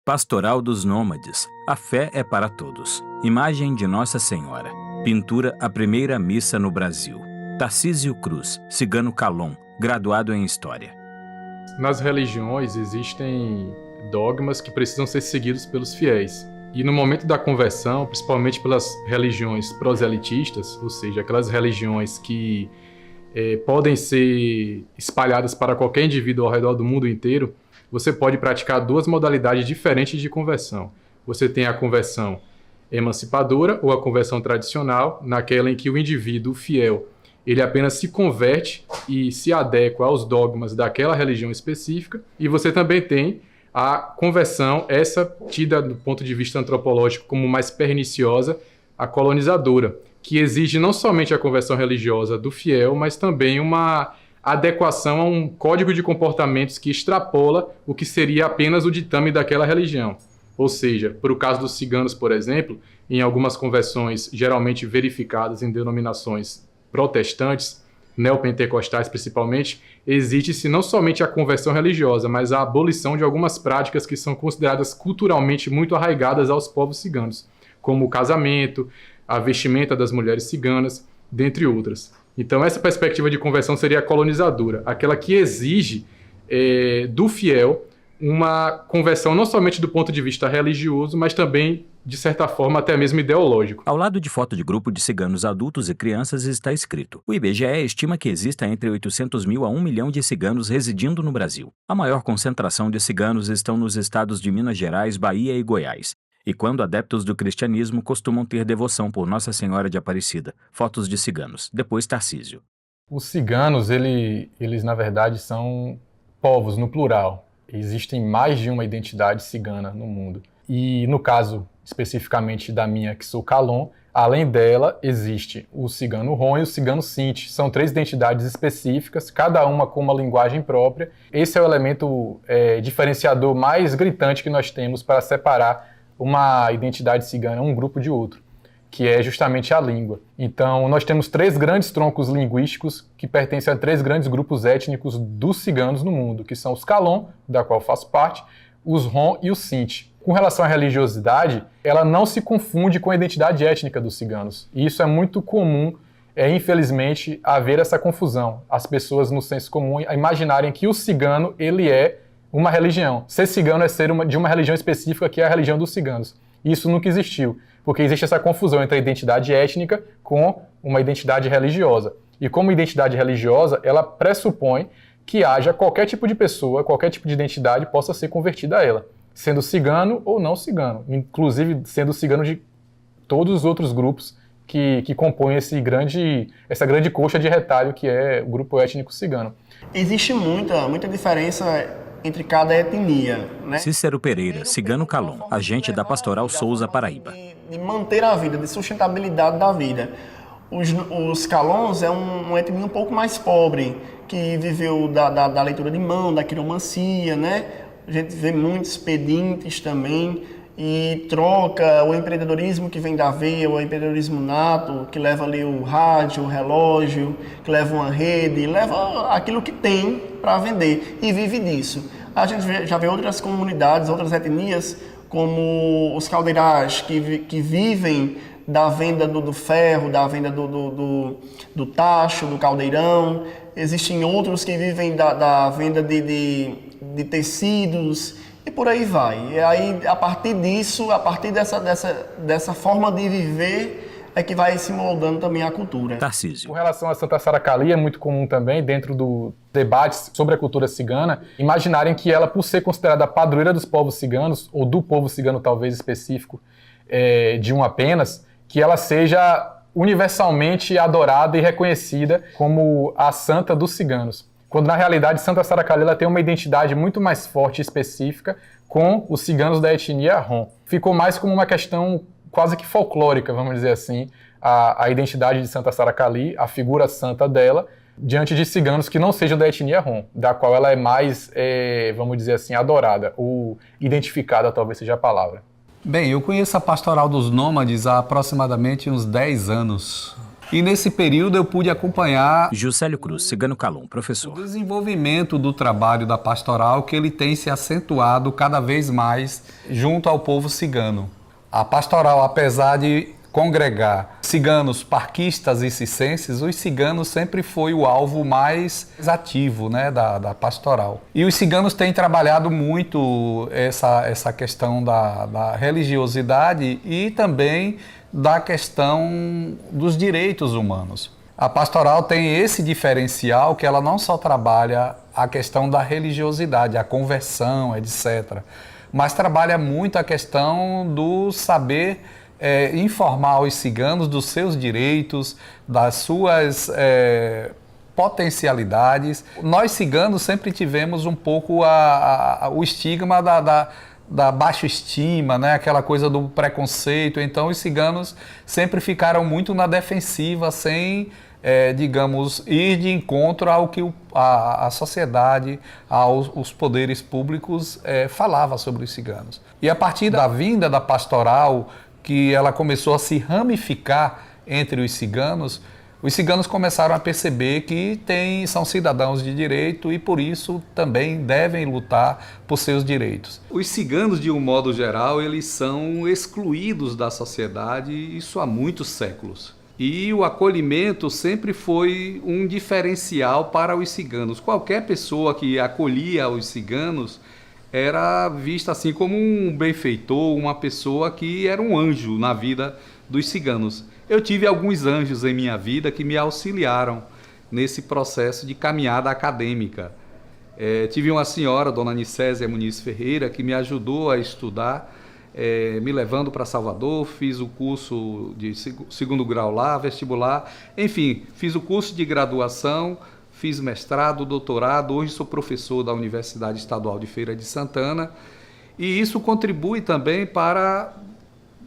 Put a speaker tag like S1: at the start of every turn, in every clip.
S1: Pastoral dos Nômades. A fé é para todos. Imagem de Nossa Senhora. Pintura A Primeira Missa no Brasil. Tarcísio Cruz, cigano Calon, graduado em História.
S2: Nas religiões existem dogmas que precisam ser seguidos pelos fiéis. E no momento da conversão, principalmente pelas religiões proselitistas, ou seja, aquelas religiões que podem ser espalhadas para qualquer indivíduo ao redor do mundo inteiro, você pode praticar duas modalidades diferentes de conversão. Você tem a conversão emancipadora ou a conversão tradicional, naquela em que o indivíduo fiel ele apenas se converte e se adequa aos dogmas daquela religião específica. E você também tem a conversão, essa tida do ponto de vista antropológico como mais perniciosa, a colonizadora, que exige não somente a conversão religiosa do fiel, mas também uma adequação a um código de comportamentos que extrapola o que seria apenas o ditame daquela religião. Ou seja, para o caso dos ciganos, por exemplo, em algumas conversões geralmente verificadas em denominações protestantes, neopentecostais principalmente, existe-se não somente a conversão religiosa, mas a abolição de algumas práticas que são consideradas culturalmente muito arraigadas aos povos ciganos, como o casamento, a vestimenta das mulheres ciganas, dentre outras. Então essa perspectiva de conversão seria a colonizadora, aquela que exige do fiel uma conversão não somente do ponto de vista religioso, mas também, de certa forma, até mesmo ideológico.
S1: Ao lado de foto de grupo de ciganos adultos e crianças está escrito: o IBGE estima que exista entre 800 mil a 1 milhão de ciganos residindo no Brasil. A maior concentração de ciganos estão nos estados de Minas Gerais, Bahia e Goiás. E quando adeptos do cristianismo costumam ter devoção por Nossa Senhora de Aparecida. Fotos de ciganos. Depois Tarcísio.
S2: Os ciganos, eles na verdade são povos no plural. Existem mais de uma identidade cigana no mundo. E no caso especificamente da minha, que sou Calon, além dela existe o cigano Rom e o cigano Sinti. São 3 identidades específicas, cada uma com uma linguagem própria. Esse é o elemento diferenciador mais gritante que nós temos para separar uma identidade cigana, um grupo de outro, que é justamente a língua. Então, nós temos 3 grandes troncos linguísticos que pertencem a 3 grandes grupos étnicos dos ciganos no mundo, que são os Calon, da qual faço parte, os Rom e os Sinti. Com relação à religiosidade, ela não se confunde com a identidade étnica dos ciganos. E isso é muito comum, infelizmente, haver essa confusão. As pessoas, no senso comum, imaginarem que o cigano ele é uma religião. Ser cigano é ser de uma religião específica, que é a religião dos ciganos. Isso nunca existiu, porque existe essa confusão entre a identidade étnica com uma identidade religiosa. E como identidade religiosa, ela pressupõe que haja qualquer tipo de pessoa, qualquer tipo de identidade possa ser convertida a ela, sendo cigano ou não cigano, inclusive sendo cigano de todos os outros grupos que compõem essa grande coxa de retalho que é o grupo étnico cigano.
S3: Existe muita diferença entre cada etnia, né?
S1: Cícero Pereira, cigano Calon, agente da Pastoral Souza, Paraíba.
S3: De manter a vida, de sustentabilidade da vida. Os Calons é uma etnia um pouco mais pobre, que viveu da leitura de mão, da quiromancia, né? A gente vê muitos pedintes também, e troca o empreendedorismo que vem da veia, o empreendedorismo nato, que leva ali o rádio, o relógio, que leva uma rede, leva aquilo que tem para vender e vive disso. A gente já vê outras comunidades, outras etnias, como os caldeirás, que vivem da venda do ferro, da venda do tacho, do caldeirão. Existem outros que vivem da venda de tecidos, e por aí vai. E aí, a partir disso, a partir dessa forma de viver, é que vai se moldando também a cultura.
S1: Tarcísio.
S2: Com relação a Santa Saracali, é muito comum também, dentro do debates sobre a cultura cigana, imaginarem que ela, por ser considerada a padroeira dos povos ciganos, ou do povo cigano talvez específico, de um apenas, que ela seja universalmente adorada e reconhecida como a santa dos ciganos. Quando, na realidade, Santa Saracali ela tem uma identidade muito mais forte e específica com os ciganos da etnia Rom. Ficou mais como uma questão quase que folclórica, vamos dizer assim, a identidade de Santa Saracali, a figura santa dela, diante de ciganos que não sejam da etnia Rom, da qual ela é mais, vamos dizer assim, adorada, ou identificada, talvez seja a palavra.
S4: Bem, eu conheço a Pastoral dos Nômades há aproximadamente uns 10 anos. E nesse período eu pude acompanhar
S1: Juscelio Cruz, Cigano Calum,
S4: o
S1: professor.
S4: desenvolvimento do trabalho da pastoral, que ele tem se acentuado cada vez mais junto ao povo cigano. A pastoral, apesar de congregar ciganos parquistas e cicenses, os ciganos sempre foi o alvo mais ativo, né, da pastoral. E os ciganos têm trabalhado muito essa questão da religiosidade e também da questão dos direitos humanos. A pastoral tem esse diferencial que ela não só trabalha a questão da religiosidade, a conversão, etc., mas trabalha muito a questão do saber informar os ciganos dos seus direitos, das suas potencialidades. Nós ciganos sempre tivemos um pouco o estigma da baixa estima, né? Aquela coisa do preconceito. Então os ciganos sempre ficaram muito na defensiva, sem, digamos, ir de encontro ao que a sociedade, os poderes públicos falava sobre os ciganos. E a partir da vinda da pastoral, que ela começou a se ramificar entre os ciganos começaram a perceber que são cidadãos de direito e por isso também devem lutar por seus direitos. Os ciganos, de um modo geral, eles são excluídos da sociedade, isso há muitos séculos. E o acolhimento sempre foi um diferencial para os ciganos. Qualquer pessoa que acolhia os ciganos era vista assim como um benfeitor, uma pessoa que era um anjo na vida dos ciganos. Eu tive alguns anjos em minha vida que me auxiliaram nesse processo de caminhada acadêmica. Tive uma senhora, Dona Nicésia Muniz Ferreira, que me ajudou a estudar, me levando para Salvador, fiz o curso de segundo grau lá, vestibular, enfim, fiz o curso de graduação, fiz mestrado, doutorado, hoje sou professor da Universidade Estadual de Feira de Santana, e isso contribui também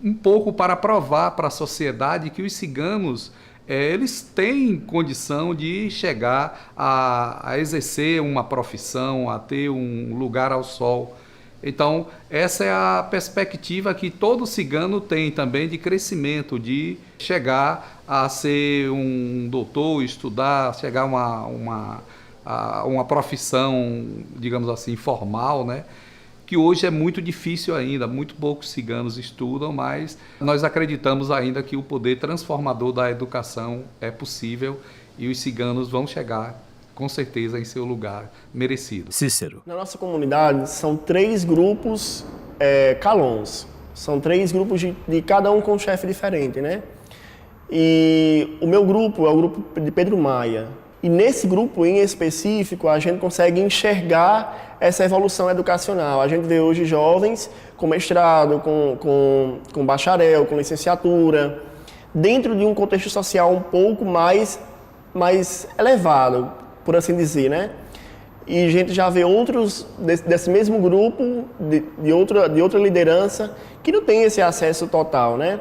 S4: um pouco para provar para a sociedade que os ciganos eles têm condição de chegar a exercer uma profissão, a ter um lugar ao sol. Então, essa é a perspectiva que todo cigano tem também de crescimento, de chegar a ser um doutor, estudar, chegar a uma profissão, digamos assim, formal, né? Que hoje é muito difícil ainda, muito poucos ciganos estudam, mas nós acreditamos ainda que o poder transformador da educação é possível e os ciganos vão chegar, com certeza, em seu lugar merecido.
S1: Cícero.
S3: Na nossa comunidade são 3 grupos calons, são 3 grupos de cada um com um chefe diferente, né? E o meu grupo é o grupo de Pedro Maia. E nesse grupo em específico, a gente consegue enxergar essa evolução educacional. A gente vê hoje jovens com mestrado, com bacharel, com licenciatura, dentro de um contexto social um pouco mais elevado, por assim dizer, né? E a gente já vê outros desse mesmo grupo, de outra liderança, que não tem esse acesso total, né?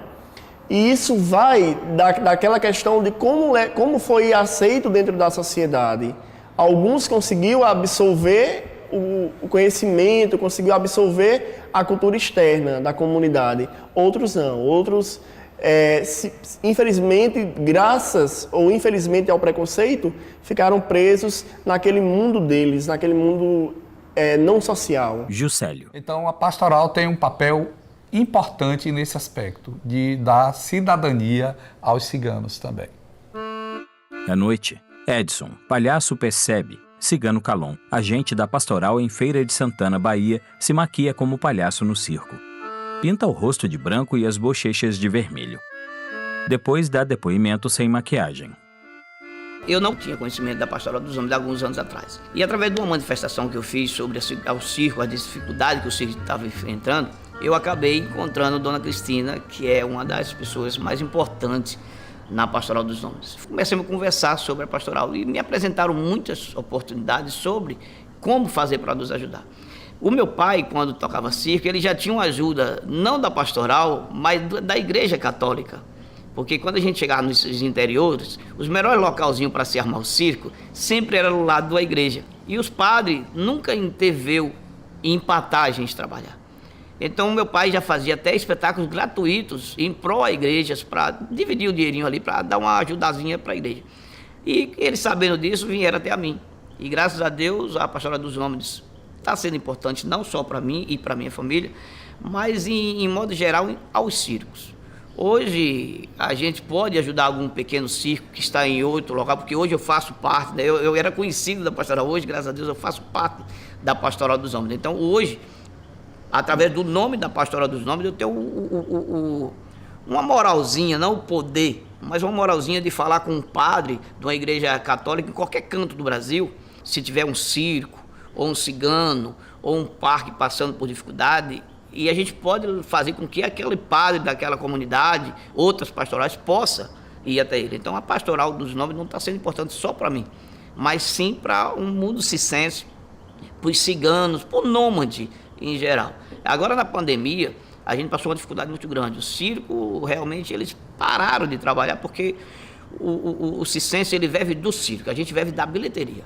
S3: E isso vai daquela questão de como foi aceito dentro da sociedade. Alguns conseguiu absorver o conhecimento, conseguiu absorver a cultura externa da comunidade. Outros não. Outros, infelizmente, graças ou infelizmente ao preconceito, ficaram presos naquele mundo deles, naquele mundo não social.
S1: Juscelio.
S4: Então, a pastoral tem um papel importante nesse aspecto, de dar cidadania aos ciganos também.
S1: À noite, Edson, palhaço percebe, Cigano Calum, agente da pastoral em Feira de Santana, Bahia, se maquia como palhaço no circo. Pinta o rosto de branco e as bochechas de vermelho. Depois dá depoimento sem maquiagem.
S5: Eu não tinha conhecimento da pastoral dos homens de alguns anos atrás. E através de uma manifestação que eu fiz sobre o circo, a dificuldade que o circo estava enfrentando, eu acabei encontrando Dona Cristina, que é uma das pessoas mais importantes na pastoral dos homens. Comecei a conversar sobre a pastoral e me apresentaram muitas oportunidades sobre como fazer para nos ajudar. O meu pai, quando tocava circo, ele já tinha uma ajuda, não da pastoral, mas da Igreja Católica. Porque quando a gente chegava nos interiores, os melhores localzinhos para se armar o circo sempre era do lado da igreja. E os padres nunca interveio em empatar a gente trabalhar. Então, meu pai já fazia até espetáculos gratuitos em pró a igrejas, para dividir o dinheirinho ali, para dar uma ajudazinha para a igreja. E eles, sabendo disso, vieram até a mim. E graças a Deus, a Pastoral dos Homens está sendo importante não só para mim e para minha família, mas em modo geral aos circos. Hoje a gente pode ajudar algum pequeno circo que está em outro local, porque hoje eu faço parte, né? Eu era conhecido da pastoral, hoje, graças a Deus, eu faço parte da Pastoral dos Homens. Então hoje, através do nome da Pastoral dos Homens, eu tenho uma moralzinha, não o poder, mas uma moralzinha de falar com um padre de uma igreja católica em qualquer canto do Brasil, se tiver um circo, ou um cigano, ou um parque passando por dificuldade, e a gente pode fazer com que aquele padre daquela comunidade, outras pastorais, possa ir até ele. Então a Pastoral dos Nomes não está sendo importante só para mim, mas sim para um mundo cicense, para os ciganos, para o nômade em geral. Agora na pandemia, a gente passou uma dificuldade muito grande. O circo, realmente, eles pararam de trabalhar porque o cicense, ele vive do circo, a gente vive da bilheteria.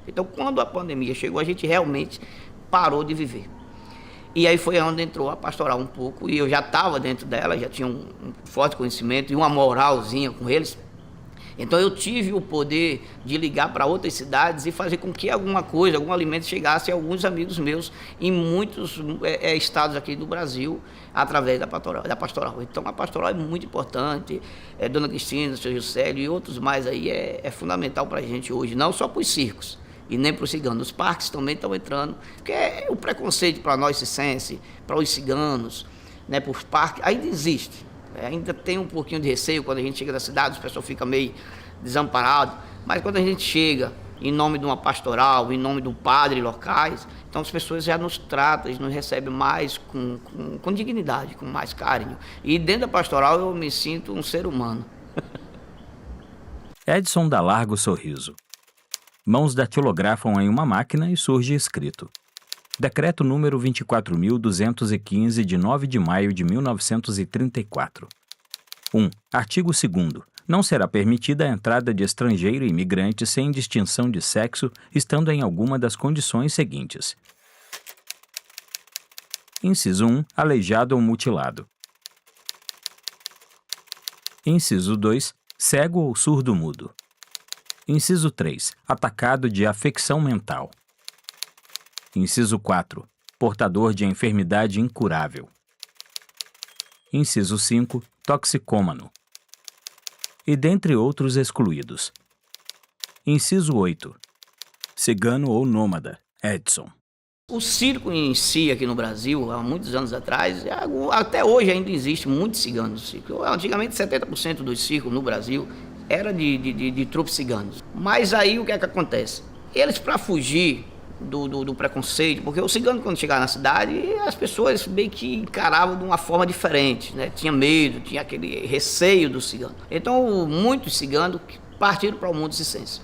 S5: Então, quando a pandemia chegou, a gente realmente parou de viver. E aí foi onde entrou a pastoral um pouco, e eu já estava dentro dela, já tinha um forte conhecimento e uma moralzinha com eles. Então eu tive o poder de ligar para outras cidades e fazer com que alguma coisa, algum alimento chegasse a alguns amigos meus em muitos estados aqui do Brasil, através da pastoral. Então a pastoral é muito importante, Dona Cristina, Seu Juscelio e outros mais aí, é fundamental para a gente hoje, não só para os circos e nem para os ciganos. Os parques também estão entrando, porque o preconceito para nós cicenses, para os ciganos, né, para os parques, ainda existe. Ainda tem um pouquinho de receio quando a gente chega na cidade, os pessoal ficam meio desamparados, mas quando a gente chega em nome de uma pastoral, em nome do padre locais, então as pessoas já nos tratam, eles nos recebem mais com dignidade, com mais carinho. E dentro da pastoral eu me sinto um ser humano.
S1: Edson dá largo sorriso. Mãos datilografam em uma máquina e surge escrito: Decreto número 24.215, de 9 de maio de 1934. 1. Artigo 2º. Não será permitida a entrada de estrangeiro e imigrante sem distinção de sexo, estando em alguma das condições seguintes. Inciso 1. Aleijado ou mutilado. Inciso 2. Cego ou surdo-mudo. Inciso 3. Atacado de afecção mental. Inciso 4. Portador de enfermidade incurável. Inciso 5. Toxicômano. E dentre outros excluídos. Inciso 8. Cigano ou nômada. Edson.
S5: O circo em si aqui no Brasil, há muitos anos atrás, até hoje ainda existe muitos ciganos no circo. Antigamente 70% dos circos no Brasil era de trupes ciganos. Mas aí o que é que acontece? Eles, para fugir do preconceito, porque o cigano, quando chegava na cidade, as pessoas meio que encaravam de uma forma diferente, né? Tinha medo, tinha aquele receio do cigano. Então muitos ciganos partiram para o mundo cicense.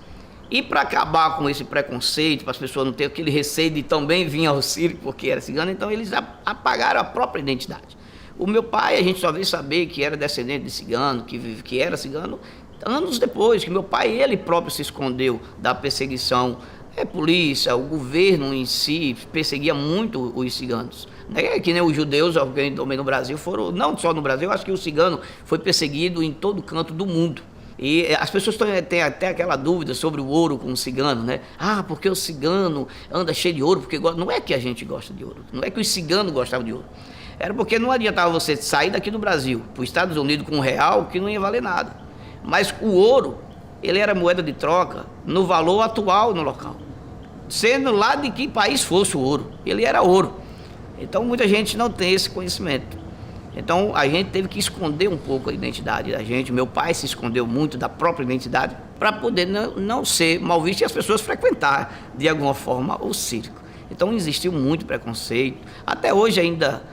S5: E para acabar com esse preconceito, para as pessoas não terem aquele receio de também vir ao circo porque era cigano, então eles apagaram a própria identidade. O meu pai, a gente só veio saber que era descendente de cigano, que era cigano, anos depois, que meu pai, ele próprio se escondeu da perseguição. Polícia, o governo em si perseguia muito os ciganos. Que nem os judeus, também no Brasil, foram, não só no Brasil, acho que o cigano foi perseguido em todo canto do mundo. E as pessoas têm até aquela dúvida sobre o ouro com o cigano, né? Porque o cigano anda cheio de ouro, porque não é que a gente gosta de ouro, não é que os ciganos gostavam de ouro. Era porque não adiantava você sair daqui do Brasil para os Estados Unidos com R$1, que não ia valer nada. Mas o ouro, ele era moeda de troca no valor atual no local. Sendo lá de que país fosse o ouro, ele era ouro. Então muita gente não tem esse conhecimento. Então a gente teve que esconder um pouco a identidade da gente. Meu pai se escondeu muito da própria identidade para poder não ser mal visto e as pessoas frequentar de alguma forma o circo. Então existiu muito preconceito. Até hoje ainda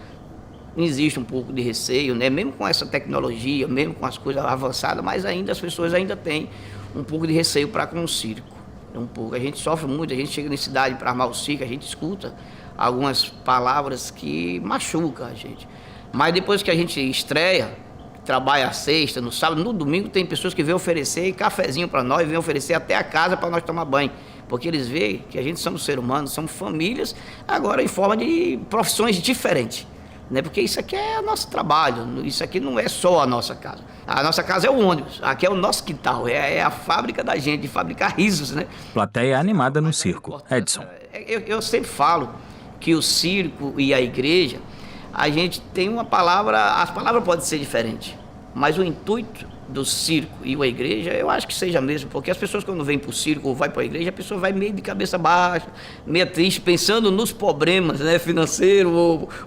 S5: existe um pouco de receio, né? Mesmo com essa tecnologia, mesmo com as coisas avançadas, mas ainda as pessoas ainda têm um pouco de receio para com o circo. Um pouco. A gente sofre muito, a gente chega na cidade para armar o circo, a gente escuta algumas palavras que machucam a gente. Mas depois que a gente estreia, trabalha a sexta, no sábado, no domingo tem pessoas que vêm oferecer cafezinho para nós, vêm oferecer até a casa para nós tomar banho. Porque eles veem que a gente somos seres humanos, somos famílias, agora em forma de profissões diferentes. né? Porque isso aqui é o nosso trabalho, isso aqui não é só a nossa casa. A nossa casa é o ônibus, aqui é o nosso quintal, é a fábrica da gente, de fabricar risos, né?
S1: Plateia animada no circo. Edson.
S5: Eu sempre falo que o circo e a igreja, a gente tem uma palavra, as palavras podem ser diferentes, mas o intuito do circo e a igreja, eu acho que seja mesmo, porque as pessoas quando vêm para o circo ou vai para a igreja, a pessoa vai meio de cabeça baixa, meio triste, pensando nos problemas, né, financeiro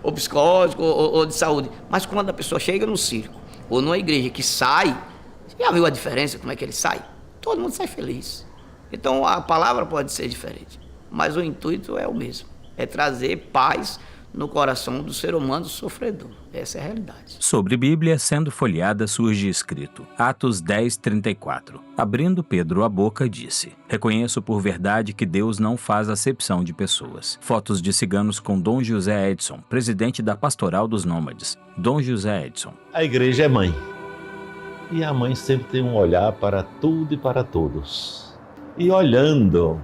S5: ou psicológico ou de saúde. Mas quando a pessoa chega no circo ou numa igreja que sai, já viu a diferença, como é que ele sai? Todo mundo sai feliz. Então a palavra pode ser diferente, mas o intuito é o mesmo, é trazer paz no coração do ser humano sofredor. Essa é a realidade.
S1: Sobre Bíblia sendo folheada surge escrito, Atos 10:34. Abrindo Pedro a boca, disse, reconheço por verdade que Deus não faz acepção de pessoas. Fotos de ciganos com Dom José Edson, presidente da Pastoral dos Nômades. Dom José Edson.
S6: A igreja é mãe. E a mãe sempre tem um olhar para tudo e para todos. E olhando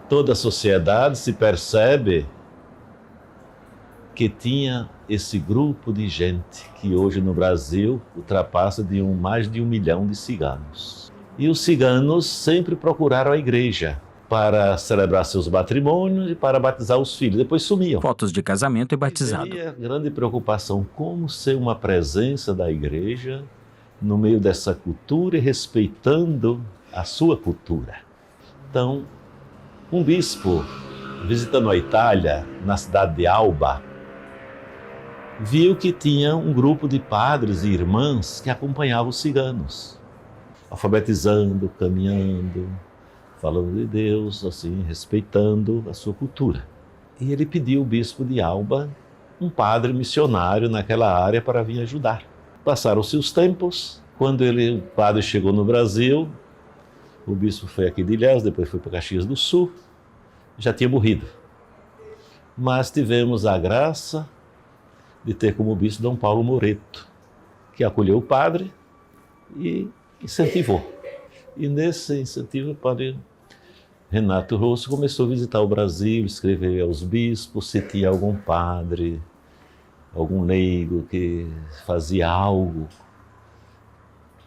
S6: toda a sociedade, se percebe que tinha esse grupo de gente que hoje no Brasil ultrapassa de mais de 1 milhão de ciganos. E os ciganos sempre procuraram a igreja para celebrar seus matrimônios e para batizar os filhos, depois sumiam.
S1: Fotos de casamento e batizado.
S6: E a grande preocupação, como ser uma presença da igreja no meio dessa cultura e respeitando a sua cultura. Então, um bispo, visitando a Itália, na cidade de Alba, viu que tinha um grupo de padres e irmãs que acompanhavam os ciganos, alfabetizando, caminhando, falando de Deus, assim, respeitando a sua cultura. E ele pediu ao bispo de Alba, um padre missionário naquela área, para vir ajudar. Passaram-se os tempos, quando o padre chegou no Brasil, o bispo foi aqui de Ilhéus, depois foi para Caxias do Sul, já tinha morrido. Mas tivemos a graça de ter como bispo Dom Paulo Moreto, que acolheu o padre e incentivou. E nesse incentivo o padre Renato Rosso começou a visitar o Brasil, escrever aos bispos se tinha algum padre, algum leigo que fazia algo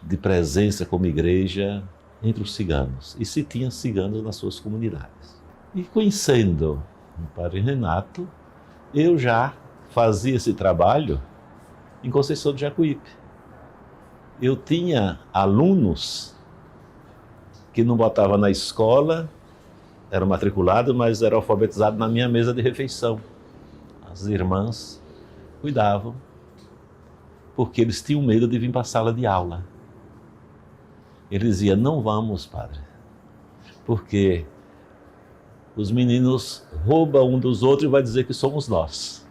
S6: de presença como igreja entre os ciganos, e se tinha ciganos nas suas comunidades. E conhecendo o padre Renato, eu já fazia esse trabalho em Conceição do Jacuípe. Eu tinha alunos que não botavam na escola, eram matriculados, mas eram alfabetizados na minha mesa de refeição. As irmãs cuidavam, porque eles tinham medo de vir para a sala de aula. Ele dizia, não vamos, padre, porque os meninos roubam um dos outros e vai dizer que somos nós.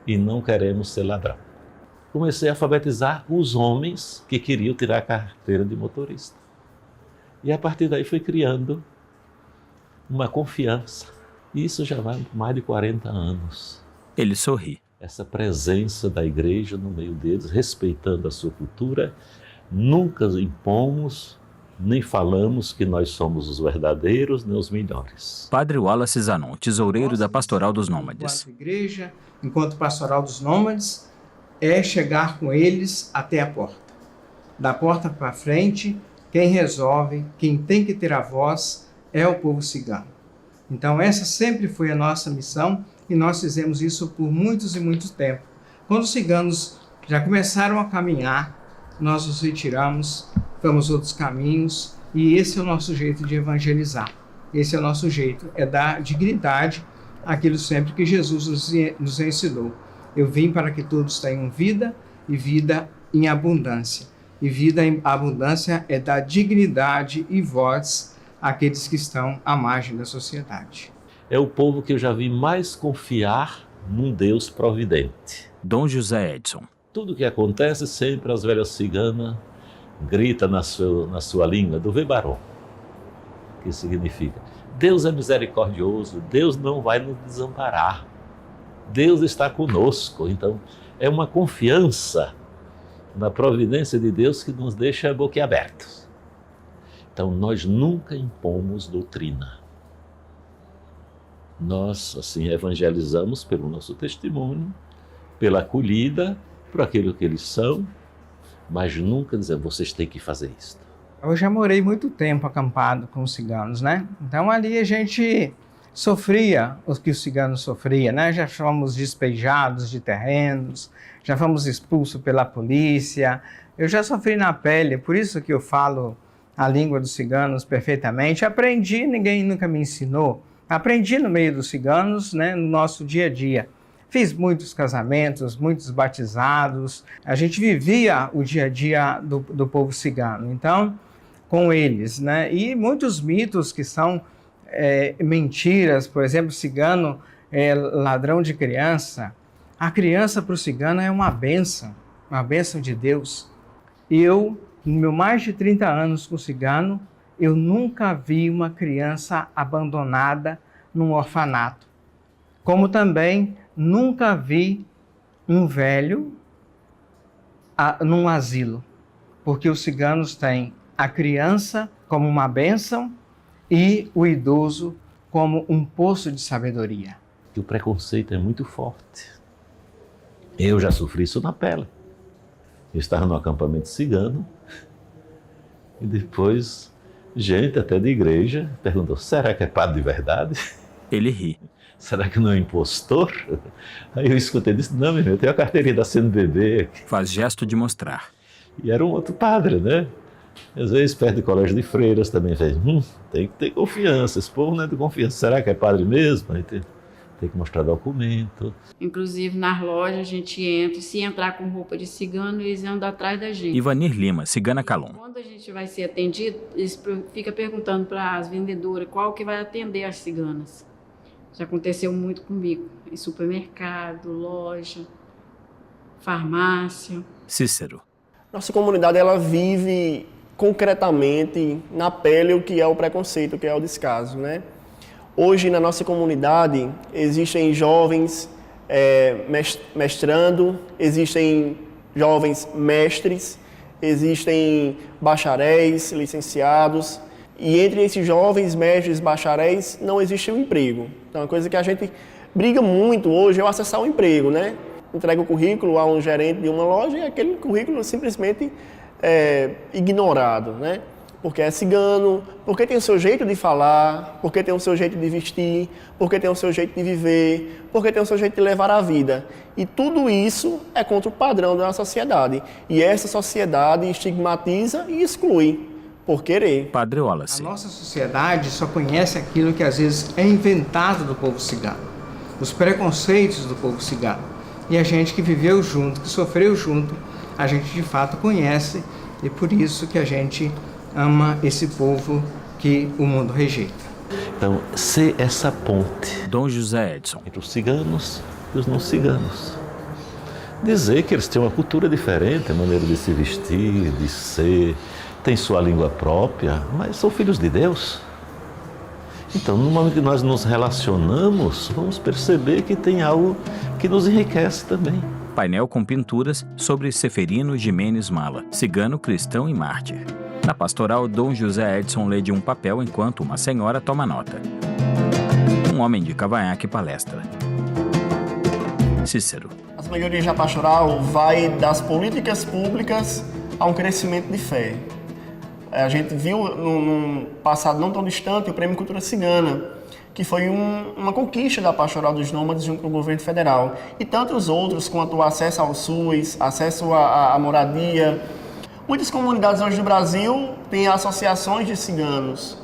S6: E não queremos ser ladrão. Comecei a alfabetizar os homens que queriam tirar a carteira de motorista. E a partir daí foi criando uma confiança. E isso já vai por mais de 40 anos.
S1: Ele sorri.
S6: Essa presença da igreja no meio deles, respeitando a sua cultura. Nunca impomos, nem falamos que nós somos os verdadeiros, nem os melhores.
S1: Padre Wallace Zanon, tesoureiro da Pastoral dos Nômades.
S7: Enquanto igreja, enquanto Pastoral dos Nômades, é chegar com eles até a porta. Da porta para frente, quem resolve, quem tem que ter a voz é o povo cigano. Então essa sempre foi a nossa missão e nós fizemos isso por muitos e muitos tempos. Quando os ciganos já começaram a caminhar, nós nos retiramos, fomos outros caminhos e esse é o nosso jeito de evangelizar. Esse é o nosso jeito, é dar dignidade àquilo sempre que Jesus nos ensinou. Eu vim para que todos tenham vida e vida em abundância. E vida em abundância é dar dignidade e voz àqueles que estão à margem da sociedade.
S6: É o povo que eu já vi mais confiar num Deus providente.
S1: Dom José Edson.
S6: Tudo que acontece, sempre as velhas ciganas gritam na sua língua, do Vebaró, que significa, Deus é misericordioso, Deus não vai nos desamparar, Deus está conosco. Então, é uma confiança na providência de Deus que nos deixa boquiabertos. Então, nós nunca impomos doutrina. Nós, assim, evangelizamos pelo nosso testemunho, pela acolhida, por aquilo que eles são, mas nunca dizer, vocês têm que fazer isso.
S7: Eu já morei muito tempo acampado com os ciganos, né? Então ali a gente sofria o que os ciganos sofriam, né? Já fomos despejados de terrenos, já fomos expulsos pela polícia. Eu já sofri na pele, por isso que eu falo a língua dos ciganos perfeitamente. Aprendi, ninguém nunca me ensinou. Aprendi no meio dos ciganos, né? No nosso dia a dia. Fiz muitos casamentos, muitos batizados. A gente vivia o dia a dia do povo cigano. Então, com eles, né? E muitos mitos que são mentiras, por exemplo, cigano é ladrão de criança. A criança para o cigano é uma bênção de Deus. E eu, no meu mais de 30 anos com cigano, eu nunca vi uma criança abandonada num orfanato. Como também nunca vi um velho num asilo, porque os ciganos têm a criança como uma bênção e o idoso como um poço de sabedoria.
S6: O preconceito é muito forte. Eu já sofri isso na pele. Eu estava no acampamento cigano e depois gente até de igreja perguntou, será que é padre de verdade?
S1: Ele ri.
S6: Será que não é impostor? Aí eu escutei e disse, não, meu irmão, eu tenho a carteirinha da CNBB.
S1: Faz gesto de mostrar.
S6: E era um outro padre, né? Às vezes perto do colégio de freiras também fez, tem que ter confiança, esse povo não é de confiança, será que é padre mesmo? Aí tem que mostrar documento.
S8: Inclusive nas lojas a gente entra, se entrar com roupa de cigano, eles andam atrás da gente.
S1: Ivanir Lima, Cigana Calon.
S8: Quando a gente vai ser atendido, eles ficam perguntando para as vendedoras qual que vai atender as ciganas. Já aconteceu muito comigo, em supermercado, loja, farmácia.
S1: Cícero.
S3: Nossa comunidade ela vive concretamente na pele o que é o preconceito, o que é o descaso, né? Hoje na nossa comunidade existem jovens mestrando, existem jovens mestres, existem bacharéis, licenciados, e entre esses jovens mestres, bacharéis, não existe um emprego. Então, é uma coisa que a gente briga muito hoje é o acessar o emprego, né? Entrega o currículo a um gerente de uma loja e aquele currículo simplesmente é ignorado, né? Porque é cigano, porque tem o seu jeito de falar, porque tem o seu jeito de vestir, porque tem o seu jeito de viver, porque tem o seu jeito de levar a vida. E tudo isso é contra o padrão da sociedade. E essa sociedade estigmatiza e exclui, por querer.
S1: Padre Wallace.
S7: A nossa sociedade só conhece aquilo que às vezes é inventado do povo cigano, os preconceitos do povo cigano. E a gente que viveu junto, que sofreu junto, a gente de fato conhece, e por isso que a gente ama esse povo que o mundo rejeita.
S6: Então, ser essa ponte
S1: Dom José Edson.
S6: entre os ciganos e os não ciganos. Dizer que eles têm uma cultura diferente, a maneira de se vestir, de ser, têm sua língua própria, mas são filhos de Deus. Então, no momento que nós nos relacionamos, vamos perceber que tem algo que nos enriquece também.
S1: Painel com pinturas sobre Seferino Jimenez Mala, cigano, cristão e mártir. Na pastoral, Dom José Edson lê de um papel enquanto uma senhora toma nota. Um homem de cavanhaque palestra. Cícero.
S3: As melhorias da pastoral vai das políticas públicas a um crescimento de fé. A gente viu num passado não tão distante o Prêmio Cultura Cigana, que foi uma conquista da Pastoral dos Nômades junto com o governo federal. E tantos outros, quanto o acesso ao SUS, acesso à moradia. Muitas comunidades hoje do Brasil têm associações de ciganos,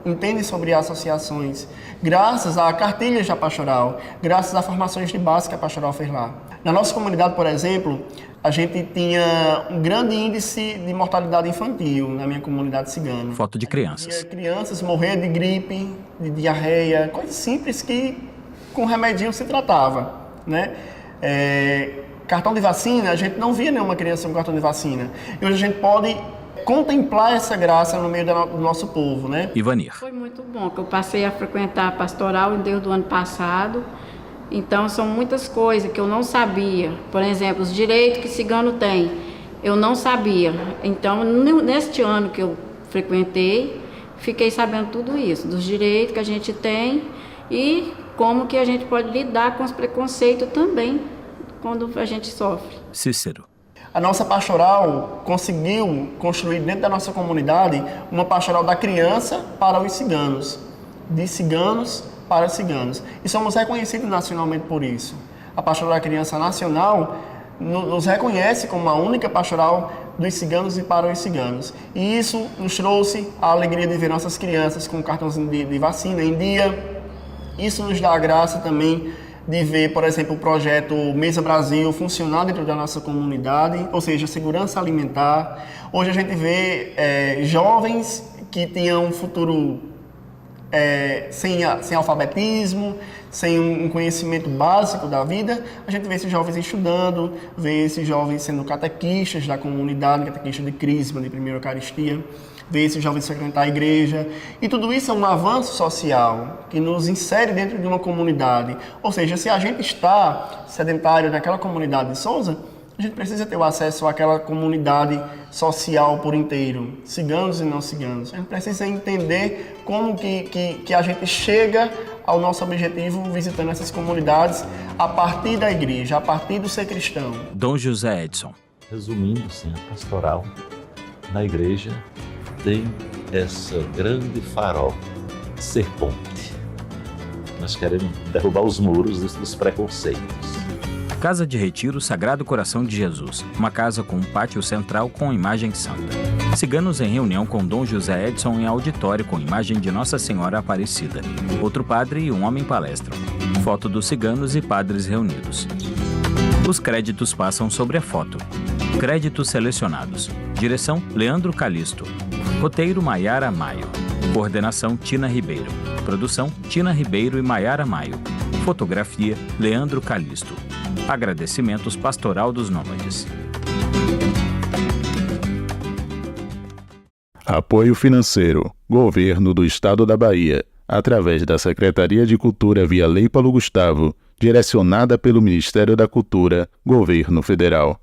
S3: entendem sobre associações, graças a cartilhas da pastoral, graças a formações de base que a pastoral fez lá. Na nossa comunidade, por exemplo, a gente tinha um grande índice de mortalidade infantil na minha comunidade cigana.
S1: Foto de crianças.
S3: Crianças morrer de gripe, de diarreia, coisas simples que com remedinho se tratava, né? Cartão de vacina, a gente não via nenhuma criança com cartão de vacina. E hoje a gente pode contemplar essa graça no meio do nosso povo, né?
S1: Ivanir.
S8: Foi muito bom, que eu passei a frequentar a pastoral desde o ano passado. Então, são muitas coisas que eu não sabia. Por exemplo, os direitos que cigano tem, eu não sabia. Então, neste ano que eu frequentei, fiquei sabendo tudo isso, dos direitos que a gente tem e como que a gente pode lidar com os preconceitos também quando a gente sofre.
S1: Cícero.
S3: A nossa pastoral conseguiu construir dentro da nossa comunidade uma pastoral da criança para os ciganos, de ciganos para ciganos. E somos reconhecidos nacionalmente por isso. A pastoral da criança nacional nos reconhece como a única pastoral dos ciganos e para os ciganos. E isso nos trouxe a alegria de ver nossas crianças com cartãozinho de vacina em dia. Isso nos dá a graça também de ver, por exemplo, o projeto Mesa Brasil funcionar dentro da nossa comunidade, ou seja, segurança alimentar. Hoje a gente vê jovens que tinham um futuro sem alfabetismo, sem um conhecimento básico da vida. A gente vê esses jovens estudando, vê esses jovens sendo catequistas da comunidade, catequistas de Crisma, de Primeira Eucaristia, vê esses jovens frequentar a igreja. E tudo isso é um avanço social que nos insere dentro de uma comunidade. Ou seja, se a gente está sedentário naquela comunidade de Sousa, a gente precisa ter o acesso àquela comunidade social por inteiro, ciganos e não ciganos. A gente precisa entender como que a gente chega ao nosso objetivo visitando essas comunidades a partir da igreja, a partir do ser cristão.
S1: Dom José Edson.
S6: Resumindo, sim, a pastoral na igreja tem essa grande farol, ser ponte. Nós queremos derrubar os muros dos preconceitos.
S1: Casa de Retiro Sagrado Coração de Jesus, uma casa com um pátio central com imagem santa. Ciganos em reunião com Dom José Edson em auditório com imagem de Nossa Senhora Aparecida. Outro padre e um homem palestram. Foto dos ciganos e padres reunidos. Os créditos passam sobre a foto. Créditos selecionados. Direção Leandro Calisto. Roteiro Maiara Maio. Coordenação Tina Ribeiro. Produção Tina Ribeiro e Maiara Maio. Fotografia Leandro Calisto. Agradecimentos Pastoral dos Nômades.
S9: Apoio financeiro. Governo do Estado da Bahia, através da Secretaria de Cultura via Lei Paulo Gustavo, direcionada pelo Ministério da Cultura, Governo Federal.